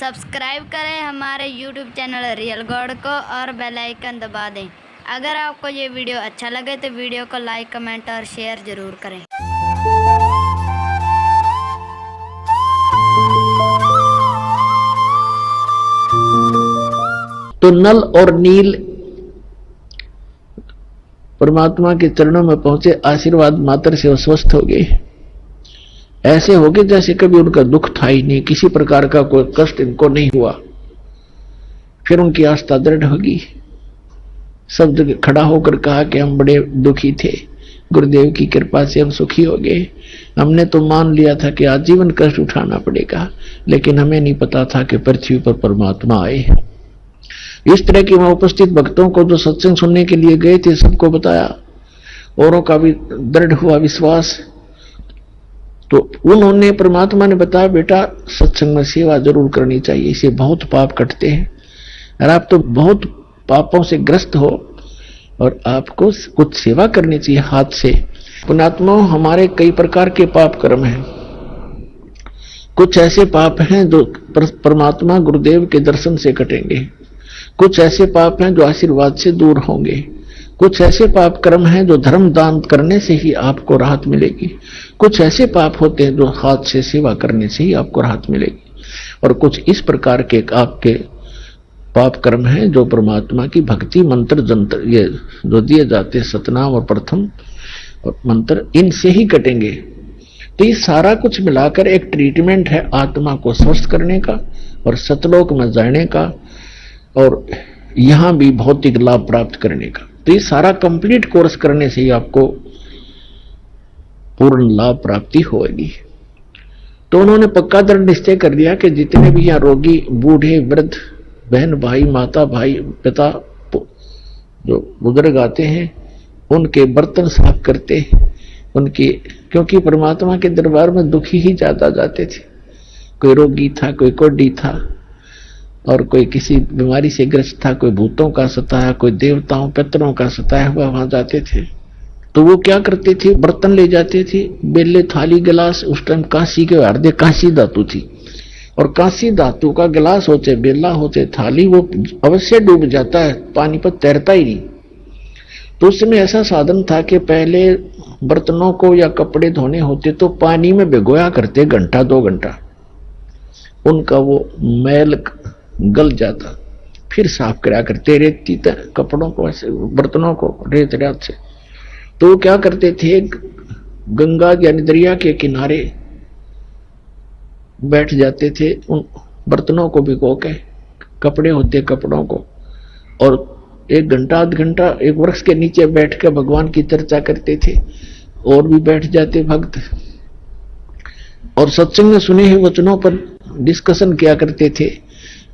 Subscribe करें हमारे YouTube channel real God को और बेल आइकन दबा दें। अगर आपको ये वीडियो अच्छा लगे तो वीडियो को लाइक, कमेंट और शेयर ज़रूर करें। तो नल और नील परमात्मा के चरणों में पहुंचे, आशीर्वाद मात्र से वो स्वस्थ हो गए। ऐसे हो गए जैसे कभी उनका दुख था ही नहीं, किसी प्रकार का कोई कष्ट इनको नहीं हुआ। फिर उनकी आस्था दृढ़ होगी। सब जगह खड़ा होकर कहा कि हम बड़े दुखी थे, गुरुदेव की कृपा से हम सुखी हो गए। हमने तो मान लिया था कि आजीवन कष्ट उठाना पड़ेगा, लेकिन हमें नहीं पता था कि पृथ्वी पर परमात्मा आए। इस तरह के वहां उपस्थित भक्तों को जो सत्संग सुनने के लिए गए थे सबको बताया, औरों का भी दृढ़ हुआ विश्वास। तो उन्होंने, परमात्मा ने बताया, बेटा सत्संग में सेवा जरूर करनी चाहिए, इसे बहुत पाप कटते हैं और आप तो बहुत पापों से ग्रस्त हो और आपको कुछ सेवा करनी चाहिए हाथ से। पुण्यात्मा, हमारे कई प्रकार के पाप कर्म हैं। कुछ ऐसे पाप हैं जो परमात्मा गुरुदेव के दर्शन से कटेंगे, कुछ ऐसे पाप हैं जो आशीर्वाद से दूर होंगे, कुछ ऐसे पाप कर्म हैं जो धर्म दान करने से ही आपको राहत मिलेगी, कुछ ऐसे पाप होते हैं जो हाथ से सेवा करने से ही आपको राहत मिलेगी, और कुछ इस प्रकार के आपके पाप कर्म हैं जो परमात्मा की भक्ति मंत्र जंत्र ये जो दिए जाते हैं, सतनाम और प्रथम मंत्र, इनसे ही कटेंगे। तो ये सारा कुछ मिलाकर एक ट्रीटमेंट है आत्मा को स्वस्थ करने का और सतलोक में जाने का और यहां भी भौतिक लाभ प्राप्त करने का। तो ये सारा कंप्लीट कोर्स करने से ही आपको पूर्ण लाभ प्राप्ति होगी। तो उन्होंने पक्का दृढ़ निश्चय कर दिया कि जितने भी यहाँ रोगी, बूढ़े, वृद्ध, बहन, भाई, माता, भाई, पिता जो बुजुर्ग आते हैं, उनके बर्तन साफ करते, उनकी, क्योंकि परमात्मा के दरबार में दुखी ही ज्यादा जाते थे। कोई रोगी था, कोई कोढ़ी था और कोई किसी बीमारी से ग्रस्त था, कोई भूतों का सताया, कोई देवताओं पितरों का सताया हुआ वहां जाते थे। तो वो क्या करते थे, बर्तन ले जाते थे, बेले, थाली, गिलास। उस टाइम काशी के हृदय काशी धातु थी और काशी धातु का गिलास होते, बेला होते, थाली, वो अवश्य डूब जाता है, पानी पर तैरता ही नहीं। तो उसमें ऐसा साधन था कि पहले बर्तनों को या कपड़े धोने होते तो पानी में भिगोया करते, घंटा 2 घंटा, उनका वो मैल गल जाता, फिर साफ करा करते, रेती कपड़ों को, ऐसे बर्तनों को रेत रात से। तो वो क्या करते थे, गंगा यानी दरिया के किनारे बैठ जाते थे, उन बर्तनों को भिगो के, कपड़े होते कपड़ों को, और 1 घंटा आध घंटा एक वृक्ष के नीचे बैठ कर भगवान की चर्चा करते थे। और भी बैठ जाते भक्त और सत्संग में सुने हुए वचनों पर डिस्कशन किया करते थे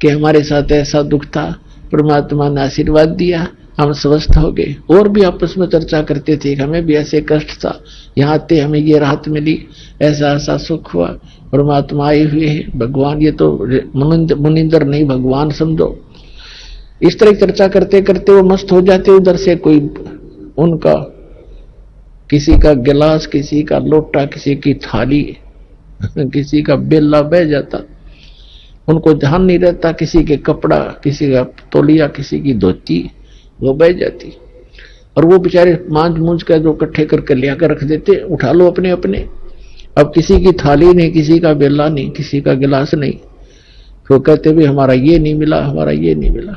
कि हमारे साथ ऐसा दुख था, परमात्मा ने आशीर्वाद दिया, हम स्वस्थ हो गए। और भी आपस में चर्चा करते थे, हमें भी ऐसे कष्ट था, यहाँ आते हमें ये राहत मिली, ऐसा ऐसा सुख हुआ, परमात्मा आए हुए हैं, भगवान, ये तो मुनिंदर नहीं भगवान समझो। इस तरह चर्चा करते करते वो मस्त हो जाते। उधर से कोई उनका किसी का गिलास, किसी का लोटा, किसी की थाली, किसी का बेला बह जाता, उनको ध्यान नहीं रहता, किसी के कपड़ा, किसी का तौलिया, किसी की धोती वो बह जाती, और वो बेचारे मांझ मूंझ कर जो इकट्ठे करके लिया कर रख देते, उठा लो अपने अपने। अब किसी की थाली नहीं, किसी का बेला नहीं, किसी का गिलास नहीं, तो कहते भी हमारा ये नहीं मिला, हमारा ये नहीं मिला।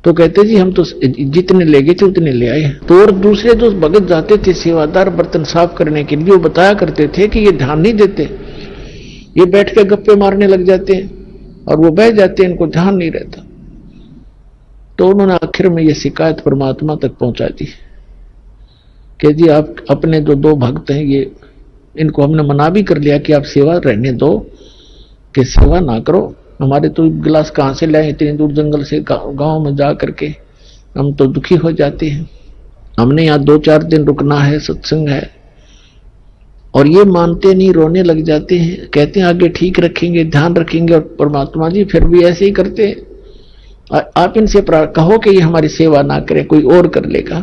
तो कहते जी हम तो जितने ले गए थे उतने ले आए। तो और दूसरे जो भगत जाते थे सेवादार बर्तन साफ करने के लिए, वो बताया करते थे कि ये ध्यान नहीं देते, ये बैठ के गप्पे मारने लग जाते हैं और वो बह जाते हैं, इनको ध्यान नहीं रहता। तो उन्होंने आखिर में ये शिकायत परमात्मा तक पहुंचा दी कि जी आप अपने जो 2 भक्त हैं, ये इनको हमने मना भी कर लिया कि आप सेवा रहने दो, कि सेवा ना करो, हमारे तो गिलास कहाँ से लाए, इतनी दूर जंगल से गांव में जा करके, हम तो दुखी हो जाते हैं, हमने यहाँ 2-4 दिन रुकना है, सत्संग है। और ये मानते नहीं, रोने लग जाते हैं, कहते हैं आगे ठीक रखेंगे, ध्यान रखेंगे, और परमात्मा जी फिर भी ऐसे ही करते हैं। आप इनसे कहो कि ये हमारी सेवा ना करे, कोई और कर लेगा।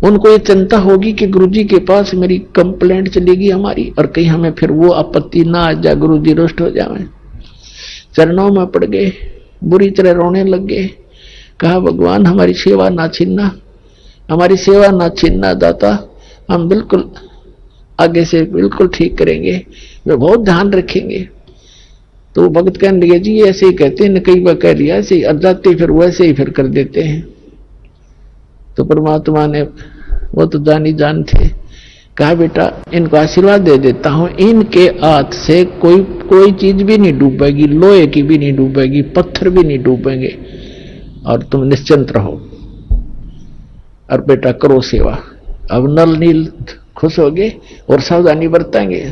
उनको ये चिंता होगी कि गुरुजी के पास मेरी कंप्लेंट चलेगी हमारी, और कहीं हमें फिर वो आपत्ति ना आ जाए, गुरुजी रुष्ट हो जाए। चरणों में पड़ गए, बुरी तरह रोने लग गए। कहा भगवान हमारी सेवा ना छीनना, हमारी सेवा ना छीनना दाता, हम बिल्कुल आगे से बिल्कुल ठीक करेंगे, वे बहुत ध्यान रखेंगे। तो भक्त कहने लगे जी ऐसे ही कहते हैं, कई बार कह लिया ऐसे ही, अब जाते फिर वैसे ही फिर कर देते हैं। तो परमात्मा ने, वो तो जान थे, कहा बेटा इनको आशीर्वाद दे देता हूं, इनके हाथ से कोई चीज भी नहीं डूबेगी, लोहे की भी नहीं डूबेगी, पत्थर भी नहीं डूबेंगे, और तुम निश्चिंत रहो और बेटा करो सेवा। अब नल नील खुश हो गए और सावधानी बरतेंगे।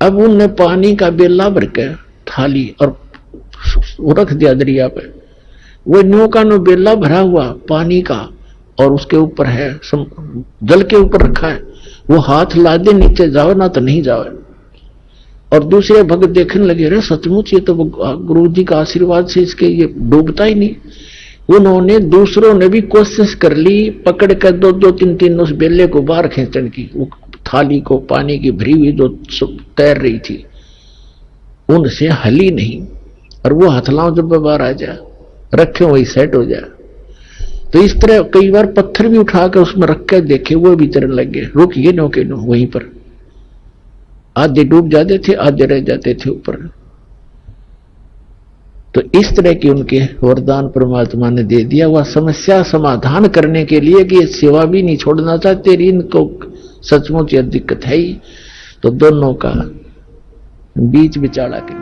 अब उनने पानी का बेला भर के थाली और रख दिया दरिया पे, वो नौका नो बेला भरा हुआ पानी का, और उसके ऊपर है जल के ऊपर रखा है, वो हाथ ला दे नीचे जाओ ना तो नहीं जाओ। और दूसरे भक्त देखने लगे, रे सचमुच ये तो गुरु जी का आशीर्वाद से इसके ये डूबता ही नहीं। उन्होंने दूसरों ने भी कोशिश कर ली, पकड़ कर दो तीन उस बेले को बाहर खींचने की, वो थाली को पानी की भरी हुई जो तैर रही थी, उनसे हली नहीं। और वो हथलाओं जब बाहर आ जाए, रखे वही सेट हो जाए। तो इस तरह कई बार पत्थर भी उठाकर उसमें रख कर देखे, वो भी तैरने लग गए, रुक गए नौके नो वहीं पर। आधे डूब जाते थे, आधे रह जाते थे ऊपर। तो इस तरह की उनके वरदान परमात्मा ने दे दिया, वह समस्या समाधान करने के लिए कि ये सेवा भी नहीं छोड़ना चाहते, इनको सचमुच यह दिक्कत है ही। तो दोनों का बीच बिचारा के